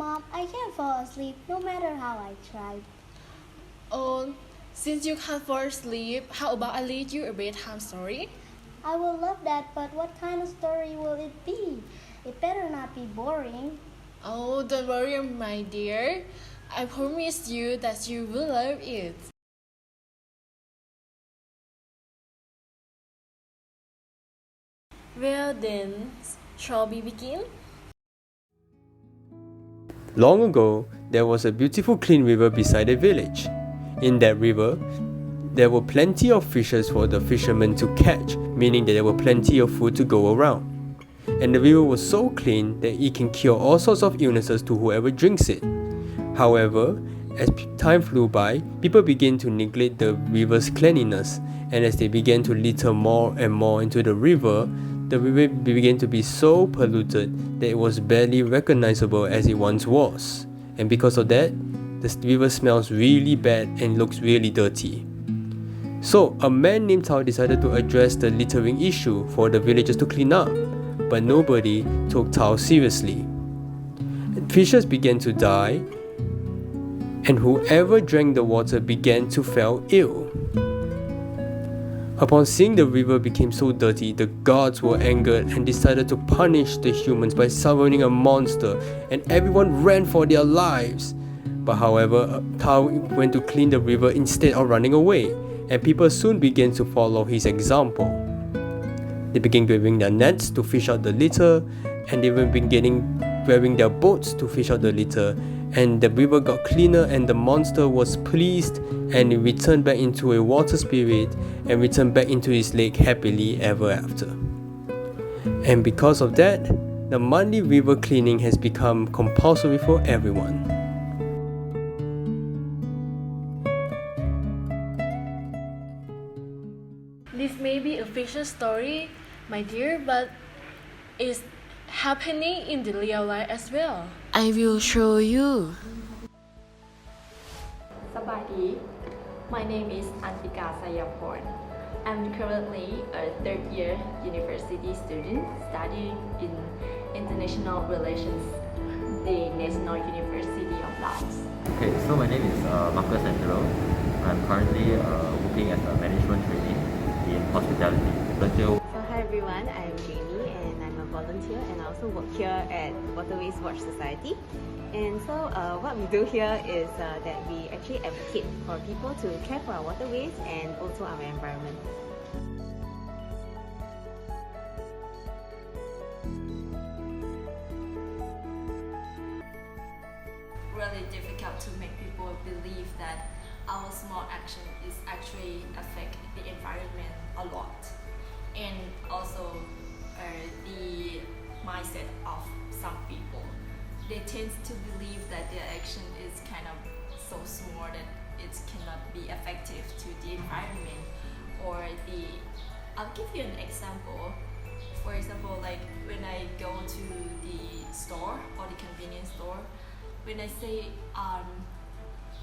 Mom, I can't fall asleep no matter how I try. Oh, since you can't fall asleep, how about I read you a bedtime story? I will love that, but what kind of story will it be? It better not be boring. Oh, don't worry, my dear. I promise you that you will love it. Well then, shall we begin? Long ago, there was a beautiful clean river beside a village. In that river, there were plenty of fishes for the fishermen to catch, meaning that there were plenty of food to go around. And the river was so clean that it can cure all sorts of illnesses to whoever drinks it. However, as time flew by, people began to neglect the river's cleanliness, and as they began to litter more and more into the river began to be so polluted that it was barely recognizable as it once was. And because of that, the river smells really bad and looks really dirty. So, a man named Tao decided to address the littering issue for the villagers to clean up, but nobody took Tao seriously. Fishes began to die, and whoever drank the water began to fall ill. Upon seeing the river became so dirty, the gods were angered and decided to punish the humans by summoning a monster, and everyone ran for their lives. But however, Tao went to clean the river instead of running away, and people soon began to follow his example. They began wearing their nets to fish out the litter, and they began wearing their boats to fish out the litter, and the river got cleaner, and the monster was pleased, and it returned back into a water spirit and returned back into his lake happily ever after. And because of that, the monthly river cleaning has become compulsory for everyone. This may be a fiction story, my dear, but it's happening in the real life as well. I will show you. Sabadi. My name is Antika Sayaporn. I'm currently a third-year university student studying in International Relations, the National University of Laos. Okay, so my name is Marcus Angelo. I'm currently working as a management trainee in hospitality. So hi everyone, I'm Jamie and I'm a volunteer and I also work here at Waterways Watch Society. And so what we do here is that we actually advocate for people to care for our waterways and also our environment. Really difficult to make people believe that our small action is actually affect the environment a lot, and also the mindset of some people. They tend to believe that their action is kind of so small that it cannot be effective to the environment or the. I'll give you an example. For example, like when I go to the store or the convenience store, when I say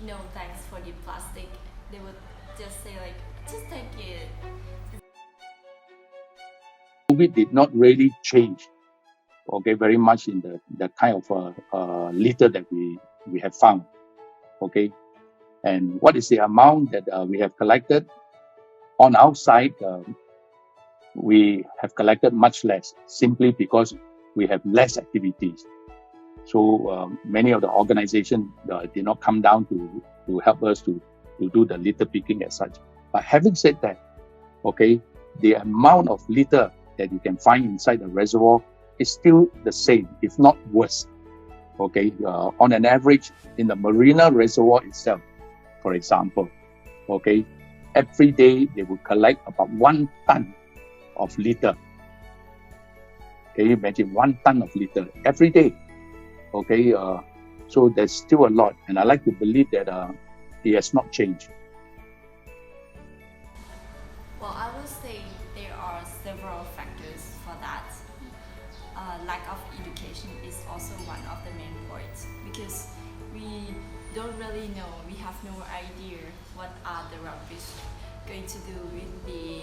no thanks for the plastic, they would just say like, just take it. COVID did not really change, okay, very much in the kind of litter that we have found, okay. And what is the amount that we have collected? On our side, we have collected much less, simply because we have less activities. So many of the organizations did not come down to help us to do the litter picking as such. But having said that, okay, the amount of litter that you can find inside the reservoir is still the same, if not worse. Okay, on an average, in the Marina Reservoir itself, for example, okay, every day they will collect about 1 ton of litter. Can you imagine 1 ton of litter every day? Okay, so there's still a lot, and I like to believe that it has not changed. Well, I would say there are several factors for that. Lack of education is also one of the main points, because we don't really know, we have no idea what are the rubbish going to do with the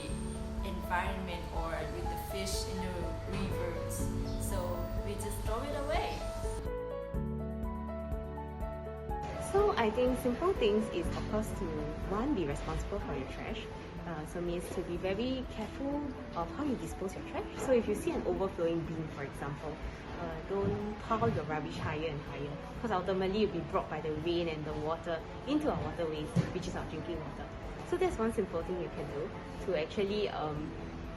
environment or with the fish in the rivers. So we just throw it away. I think simple things is, of course, to one, be responsible for your trash. So means to be very careful of how you dispose your trash. So if you see an overflowing bin, for example, don't pile your rubbish higher and higher, because ultimately you'll be brought by the rain and the water into our waterways, which is our drinking water. So that's one simple thing you can do to actually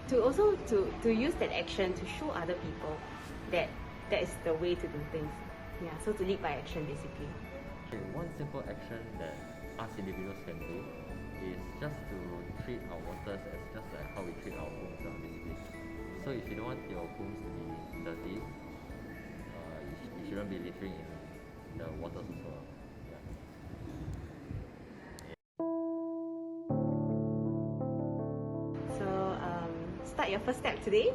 to use that action to show other people that that is the way to do things. Yeah, so to lead by action basically. Okay, one simple action that us individuals can do is just to treat our waters as just like how we treat our homes basically. So if you don't want your homes to be dirty, you shouldn't be littering in the waters also. Yeah. So start your first step today.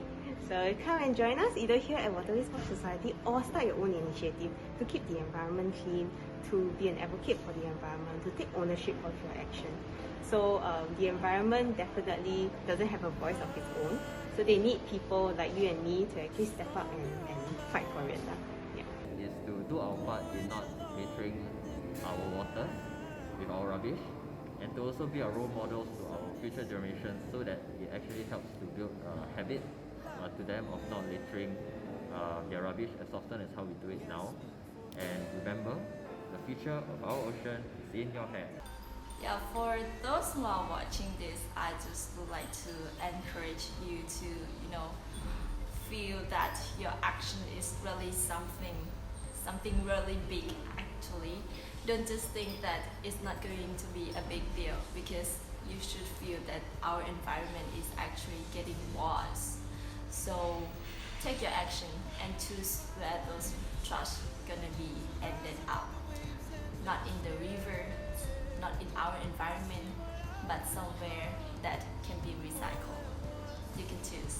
So come and join us either here at Waterways Watch Society or start your own initiative to keep the environment clean, to be an advocate for the environment, to take ownership of your action. So the environment definitely doesn't have a voice of its own. So they need people like you and me to actually step up and fight for it. Yeah. Is to do our part in not littering our waters with our rubbish, and to also be a role models to our future generations, so that it actually helps to build a habit to them of not littering their rubbish as often as how we do it now. And remember, the future of our ocean is in your hands. Yeah, for those who are watching this, I just would like to encourage you to, feel that your action is really something really big actually. Don't just think that it's not going to be a big deal, because you should feel that our environment is actually getting worse. So take your action and choose where those trash gonna be ended up. Not in the river, not in our environment, but somewhere that can be recycled. You can choose.